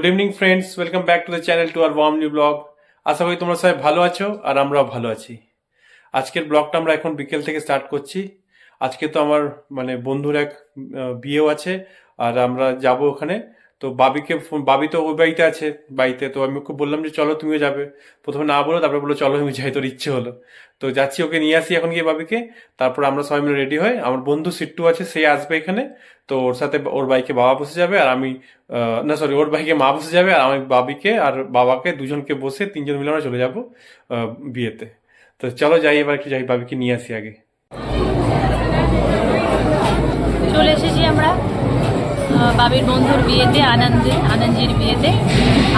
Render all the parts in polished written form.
Good evening friends, welcome back to the channel to our warm new vlog. আশা করি তোমরা সবাই ভালো আছো আর আমরাও ভালো আছি। আজকের ব্লগটা আমরা এখন বিকেল থেকে স্টার্ট করছি। আজকে তো আমার বন্ধুর এক বিয়েও আছে আর আমরা যাব ওখানে। তো বাবি তো ওই বাড়িতে আছে বাড়িতে, তো আমি ওকে বললাম যে চলো তুমিও যাবে। প্রথমে না বলো, তারপরে বললো চলো তুমি যাই, তোর ইচ্ছে হলো। তো যাচ্ছি, ওকে নিয়ে আসি এখন গিয়ে বাবিকে। তারপর আমরা সবাই মিলে রেডি হই। আমার বন্ধু সিট্টু আছে, সে আসবে এখানে। তো ওর সাথে ওর বাইকে বাবা বসে যাবে আর আমি না সরি, ওর বাইকে মা বসে যাবে আর আমি বাবিকে আর বাবাকে দুজনকে বসে তিনজন মিলে আমরা চলে যাবো বিয়েতে। তো চলো যাই, এবার একটু যাই, বাবিকে নিয়ে আসি আগে। চলে এসেছি আমরা বাবির বন্ধুর বিয়েতে, আনন্দজির বিয়েতে।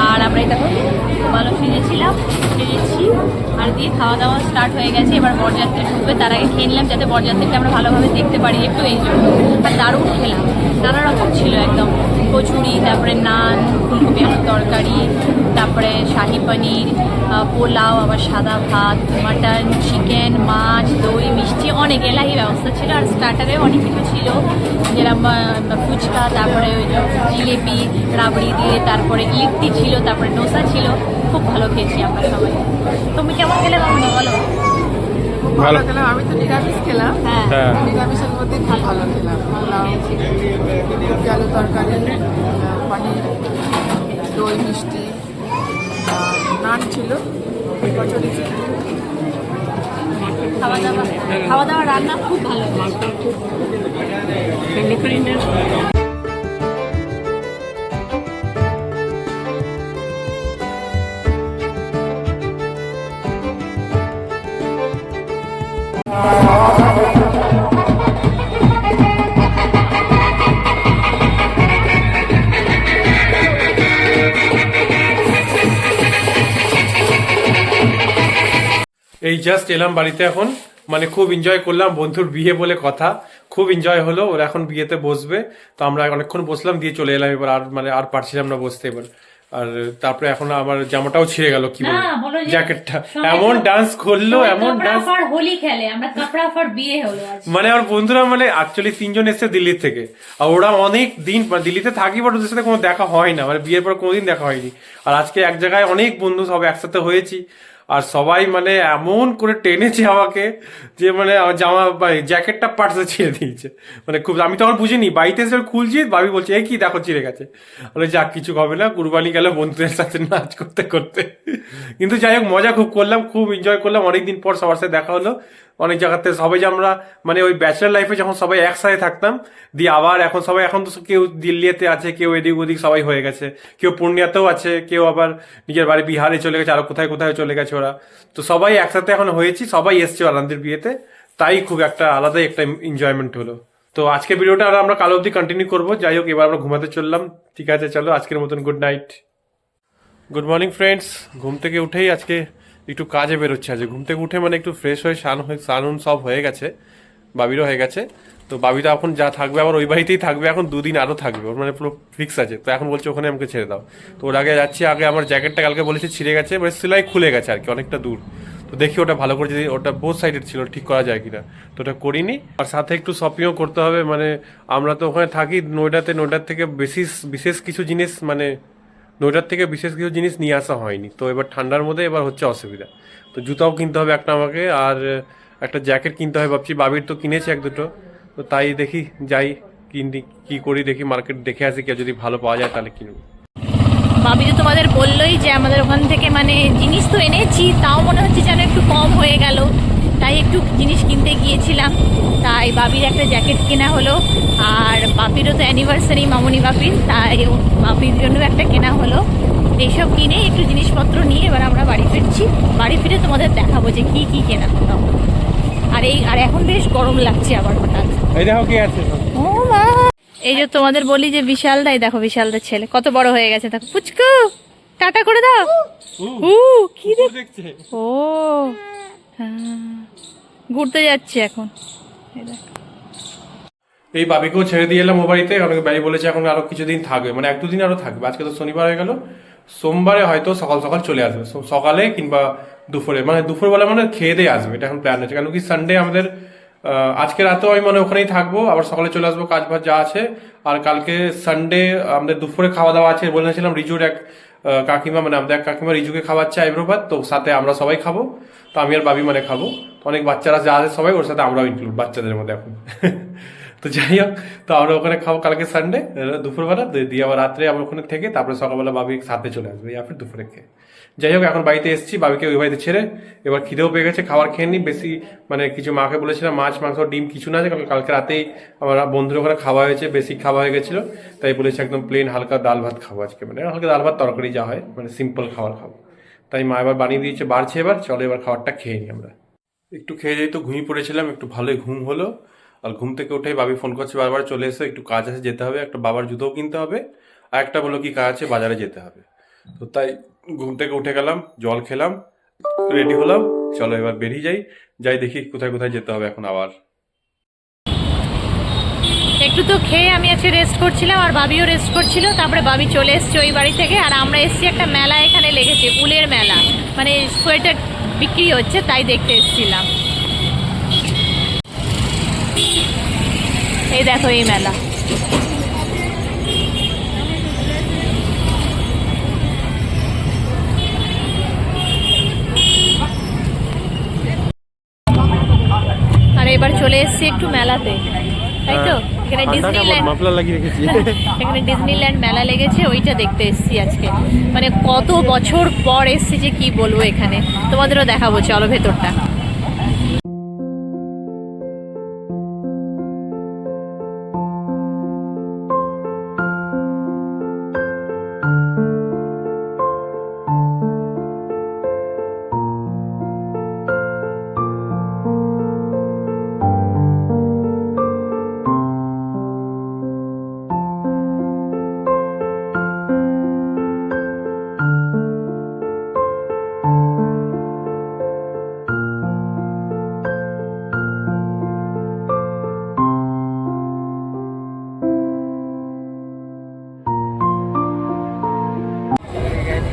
আর আমরা এটা ভালো সেজেছিলাম, সেজেছি আর দিয়ে খাওয়া দাওয়া স্টার্ট হয়ে গেছে। এবার বরযাত্রী ঢুকবে, তার আগে খেয়ে নিলাম যাতে বরযাত্রীকে আমরা ভালোভাবে দেখতে পারি, একটু এই জন্য। আর দারুণ খেলাম, নানা রকম ছিল একদম। কচুরি, তারপরে নান, ফুলকপি আলুর তরকারি, তারপরে শাহি পনির, পোলাও, আবার সাদা ভাত, মাটন, চিকেন, মাছ, দই, মিষ্টি, অনেক এলাহি ব্যবস্থা ছিল। আর স্টার্টারে অনেক কিছু ছিল, যেরকম ফুচকা, তারপরে ওই যে জিলেপি রাবড়ি দিয়ে, তারপরে লিট্টি ছিল, তারপরে ডোসা ছিল। খুব ভালো খেয়েছি আমরা সবাই। তুমি কেমন খেলে মামনি বলো? ভালো খেলাম, আমি তো নিরামিষ খেলাম। হ্যাঁ, নিরামিষের মধ্যে খুব ভালো খেলাম। পোলাও, ফুলকপি আলু তরকারি, পনির, দই, মিষ্টি, নান ছিল, কচুরি ছিল। খাওয়া দাওয়া রান্না খুব ভালো হয়েছে। এই জাস্ট এলাম বাড়িতে এখন, খুব এনজয় করলাম। বন্ধুর বিয়ে বলে কথা, খুব এনজয় হলো। ওরা এখন বিয়েতে বসবে, তো আমরা অনেকক্ষণ বসলাম, দিয়ে চলে এলাম। এবার আর পারছিলাম না বসতে এবার। আর তারপরে এখন আমার জামাটাও ছিঁড়ে গেল, কি বলবো, জ্যাকেটটা এমন ডান্স করলো, এমন ডান্স। হোলি খেলে আমরা, কাপড়া ফর বিয়ে হলো আজ। আমার বন্ধুরা অ্যাকচুয়ালি তিনজন এসছে দিল্লি থেকে। আর ওরা অনেক দিন দিল্লিতে থাকি, বাট ওদের সাথে কোনো দেখা হয় না, বিয়ের পর কোনোদিন দেখা হয়নি। আর আজকে এক জায়গায় অনেক বন্ধু সব একসাথে হয়েছি। আর সবাই এমন করে টেনেছে আমাকে যে আমার জামা জ্যাকেটটা পার্টসে ছিঁড়ে দিয়েছে। খুব, আমি তো আমার বুঝিনি, বাড়িতে এসে খুলছি, ভাবি বলছে এ কি দেখো ছিঁড়ে গেছে। বলে যাক, কিছু হবে না, কুরবানি গেল বন্ধুদের সাথে নাচ করতে করতে। কিন্তু যাই হোক, মজা খুব করলাম, খুব এনজয় করলাম। অনেকদিন পর সবার সাথে দেখা হলো। অনেক জায়গাতে সবাই যে আমরা ওই ব্যাচেলার লাইফে যখন সবাই একসাথে থাকতাম, দিয়ে আবার এখন সবাই, এখন তো কেউ দিল্লিতে আছে, কেউ এদিক ওদিক সবাই হয়ে গেছে, কেউ পূর্ণিয়াতেও আছে, কেউ আবার নিজের বাড়ি বিহারে চলে গেছে, আরো কোথায় কোথায় চলে গেছে ওরা। তো সবাই একসাথে এখন হয়েছি, সবাই এসছে আনন্দের বিয়েতে, তাই খুব একটা আলাদাই একটা এনজয়মেন্ট হলো। তো আজকে ভিডিওটা আর আমরা কাল অবধি কন্টিনিউ করবো। যাই হোক, এবার আমরা ঘুমাতে চললাম। ঠিক আছে, চলো আজকের মতন good night. Good morning friends. ঘুম থেকে উঠেই আজকে একটু কাজে বেরোচ্ছে। আজকে ঘুম থেকে উঠে একটু ফ্রেশ হয়ে স্নান সব হয়ে গেছে, বাবিরও হয়ে গেছে। তো বাবিটা এখন যা থাকবে আবার ওই বাড়িতেই থাকবে, এখন দুদিন আরও থাকবে, ওর পুরো ফিক্স আছে। তো এখন বলছে ওখানে আমাকে ছেড়ে দাও। তো ওর আগে যাচ্ছি। আগে আমার জ্যাকেটটা কালকে বলেছে ছিঁড়ে গেছে, সেলাই খুলে গেছে আর কি, অনেকটা দূর। তো দেখি ওটা ভালো করে, যদি ওটা বোথ সাইডের ছিল, ঠিক করা যায় কিনা। তো ওটা করিনি। আর সাথে একটু শপিংও করতে হবে। আমরা তো ওখানে থাকি নোয়েডার থেকে বিশেষ কিছু জিনিস নোয়েডার থেকে বিশেষ কিছু জিনিস নিয়ে আসা হয়নি। তো এবার ঠান্ডার মধ্যে এবার হচ্ছে অসুবিধা। তো জুতাও কিনতে হবে একটা আমাকে, আর একটা জ্যাকেট কিনতে হবে ভাবছি। বাবির তো কিনেছে এক দুটো, তো তাই দেখি যাই কি করি, দেখি মার্কেট দেখে আসি, কেউ যদি ভালো পাওয়া যায় তাহলে কিনবো। বাবি তো তোমাদের বললোই যে আমাদের ওখান থেকে জিনিস তো এনেছি, তাও মনে হচ্ছে যেন একটু কম হয়ে গেল, তাই একটু জিনিস কিনতে গিয়েছিলাম। তাই বাবির একটা জ্যাকেট কেনা হলো, আর বাপিরও তো অ্যানিভার্সারি, মামনি বাপির, তাই বাপির জন্য একটা কেনা হলো। এইসব কিনে একটু জিনিসপত্র নিয়ে এবার আমরা বাড়ি ফিরছি। বাড়ি ফিরে তোমাদের দেখাবো যে কি কি কেনা হলো। আর এখন বেশ গরম লাগছে আবার হঠাৎ। এই দেখো কি আছে। ও মা, এই যে তোমাদের বলি যে বিশালদাই, দেখো বিশালদার ছেলে কত বড় হয়ে গেছে, দেখো। পুচকু, টাটা করে দাও। কি দেখছে? ও হ্যাঁ, ঘুরতে যাচ্ছে এখন। এই বাবিকেও ছেড়ে দিয়ে এলাম ও বাড়িতে। অনেক বাড়ি বলেছে এখন আরো কিছুদিন থাকবে, এক দুদিন আরো থাকবে। আজকে তো শনিবার হয়ে গেল, সোমবারে হয়তো সকাল সকাল চলে আসবে, সকালে কিংবা দুপুরে, দুপুরবেলা খেয়ে দিয়ে আসবে, এটা এখন প্ল্যান হচ্ছে। কেন কি সানডে আমাদের আজকে রাতেও আমি মানে ওখানেই থাকবো, আবার সকালে চলে আসবো, কাজ বাজ যা আছে। আর কালকে সানডে আমাদের দুপুরে খাওয়া দাওয়া আছে, বলেছিলাম রিজুর এক কাকিমা, মানে আমাদের এক কাকিমা রিজুকে খাওয়াচ্ছে আইব্রো ভাত, তো সাথে আমরা সবাই খাবো। তো আমি আর বাবি মানে খাবো, তো অনেক বাচ্চারা যা আছে সবাই, ওর সাথে আমরাও ইনক্লুড বাচ্চাদের মধ্যে এখন। তো যাই হোক, তো আমরা ওখানে খাবো কালকে সানডে দুপুরবেলা, দিয়ে আবার রাত্রে আবার ওখানে থেকে তারপরে সকালবেলা বাবি সাথে চলে আসবে, ইয়া ফির দুপুরে খেয়ে। যাই হোক, এখন বাড়িতে এসেছি, বাবিকে ওই বাড়িতে ছেড়ে এবার খিদেও পেয়ে গেছে, খাবার খেয়ে নি বেশি, মানে কিছু মাকে বলেছিলাম মাছ মাংস ডিম কিছু না আছে, কারণ কালকে রাতেই আমার বন্ধুর ওখানে খাওয়া হয়েছে, বেশি খাওয়া হয়ে গেছিল, তাই বলেছে একদম প্লেন হালকা ডাল ভাত খাবো আজকে, মানে হালকা ডাল ভাত তরকারি যা হয়, মানে সিম্পল খাবার খাবো। তাই মা এবার বানিয়ে দিয়েছে, বাড়ছে, এবার চলো এবার খাবারটা খেয়ে নিই আমরা। একটু খেয়ে যেই তো ঘুমিয়ে পড়েছিলাম, একটু ভালোই ঘুম হলো। আর ঘুম থেকে উঠেই বাবি ফোন করছে বারবার, চলে এসে একটু কাজ আছে, যেতে হবে, একটা বাবার জুতোও কিনতে হবে, আর একটা বলো কি কাজ আছে, বাজারে যেতে হবে। তো তাই ঘুম থেকে উঠে গেলাম, জল খেলাম, রেডি হলাম, চলো এবার বেরিয়ে যাই, যাই দেখি কোথায় কোথায় যেতে হবে এখন আবার। একটু তো খেয়ে আমি আজকে রেস্ট করছিলাম, আর বাবিও রেস্ট করছিল। তারপরে বাবি চলে এসছে ওই বাড়ি থেকে, আর আমরা এসছি একটা মেলা এখানে লেগেছে, উলের মেলা, মানে সোয়েটার বিক্রি হচ্ছে, তাই দেখতে এসেছিলাম। এই দেখো এই মেলা। আর এবার চলে এসেছি একটু মেলাতে, তাই তো? এখানে ডিজনিল্যান্ড, মাফলার লাগিয়ে রেখেছি। এখানে ডিজনিল্যান্ড মেলা লেগেছে, ওইটা দেখতে এসেছি আজকে। মানে কত বছর পর এসেছি যে কি বলবো, এখানে তোমাদেরও দেখাবো, চলো ভেতরটা।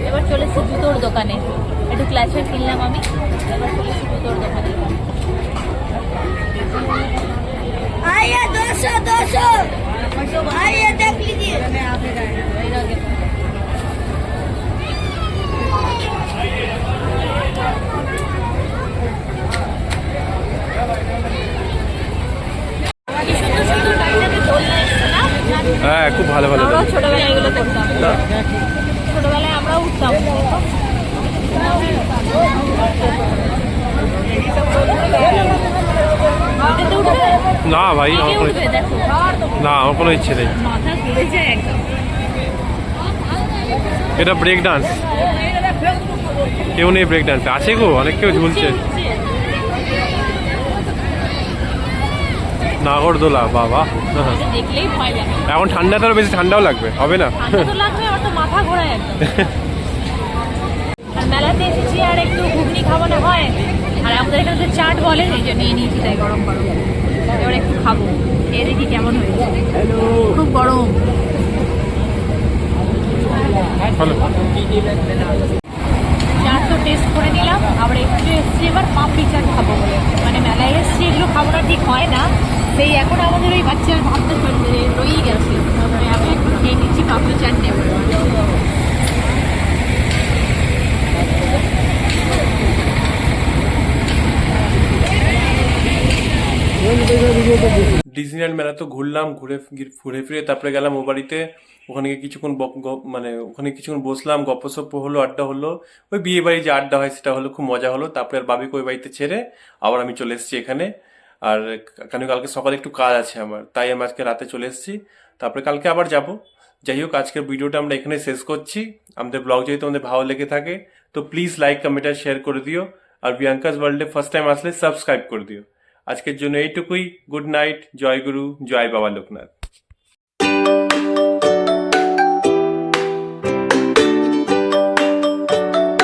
এবার চলেছি জুতোর দোকানে, একটু ক্লাচের কিনলাম আমি, এবার চলেছি জুতোর দোকানে। आइए 200 आइए देख लीजिए। কি সুন্দর সুন্দর গাড়িটাতে দোলনা এসছে না? হ্যাঁ, খুব ভালো ভালো। আমরাও ছোটবেলায় এগুলো করতাম, ছোটবেলায় আমরাও উঠতাম। এটাতে উঠবে? না ভাই, কে আমার কোনো উঠবে দেখো, না, আমার কোনো ইচ্ছে নেই। মাথা ঘুরে যায় একদম। এটা ব্রেক ডান্স, কেউ নেই ব্রেক ডান্স, আছে গো, অনেক কেউ ঝুলছে। নাগরদোলা, বাবা। এটা দেখলেই ভয় লাগে। এখন ঠান্ডা, তার বেশি ঠান্ডাও লাগবে, হবে না? ঠান্ডা তো লাগবে, আমার তো মাথা ঘোরায় একদম। আর মেলাতে এসেছি আর একটু ঘুগনি খাবো না হয়, আর আমাদের এখানে তো চাট বলে, এই জন্য নিয়ে নিয়েছি, তাই গরম গরম এবার একটু খাবো, খেয়ে দেখি কেমন হয়েছে। খুব গরম। ভালো। চাট তো টেস্ট করে নিলাম, আবার একটু এসেছি এবার পাপড়ি চাট খাবো বলে, মানে মেলায় এসেছি এগুলো খাবো না ঠিক হয় না, সেই এখন আমাদের ওই বাচ্চার ভাবতে রয়েই গেছে, তারপরে আমি একটু খেয়ে নিচ্ছি, পাপড়ি চাট নেবো। ডিজনিল্যান্ড মেলা তো ঘুরলাম, ঘুরে ফিরে তারপরে গেলাম ও বাড়িতে, ওখানে গিয়ে কিছুক্ষণ মানে ওখানে কিছুক্ষণ বসলাম, গপ্পসপ্প হলো, আড্ডা হলো, ওই বিয়ে বাড়ি যে আড্ডা হয় সেটা হলো, খুব মজা হলো। তারপরে আর বাবিকে ওই বাড়িতে ছেড়ে আবার আমি চলে এসেছি এখানে। আর কারণ কালকে সকালে একটু কাজ আছে আমার, তাই আমি আজকে রাতে চলে এসেছি, তারপরে কালকে আবার যাব। যাই হোক, আজকের ভিডিওটা আমরা এখানে শেষ করছি। আমাদের ব্লগ যদি তোমাদের ভালো লেগে থাকে তো প্লিজ লাইক, কমেন্ট আর শেয়ার করে দিও। আর বিয়াঙ্কাস ওয়ার্ল্ডে ফার্স্ট টাইম আসলে সাবস্ক্রাইব করে দিও। আজকের জন্য এইটুকুই। গুড নাইট, জয় গুরু, জয় বাবা লোকনাথ।